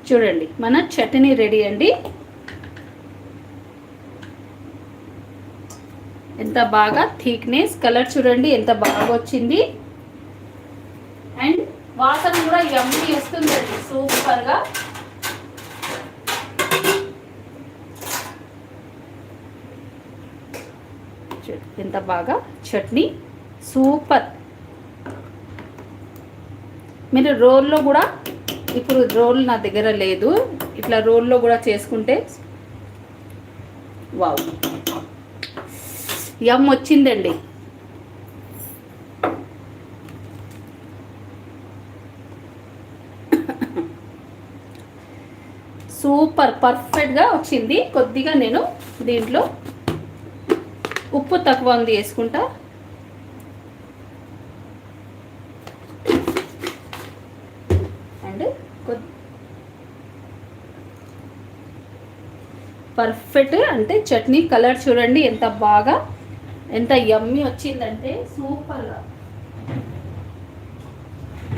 చూడండి మన చట్నీ రెడీ అండి. ఎంత బాగా థిక్నెస్, కలర్ చూడండి ఎంత బాగా వచ్చింది. అండ్ వాసన కూడా యమ్మీ వస్తుందండి సూపర్గా. ఎంత బాగా చట్నీ సూపర్. మీరు రోల్లో కూడా, ఇప్పుడు రోల్ నా దగ్గర లేదు, ఇట్లా రోల్లో కూడా చేసుకుంటే వావ్ యమ్ వచ్చిందండి. సూపర్ పర్ఫెక్ట్గా వచ్చింది. కొద్దిగా నేను దీంట్లో ఉప్పు తక్కువ ఉంది వేసుకుంటా. అండ్ పర్ఫెక్ట్ అంటే చట్నీ కలర్ చూడండి ఎంత బాగా, ఎంత యమ్మీ వచ్చిందంటే సూపర్గా.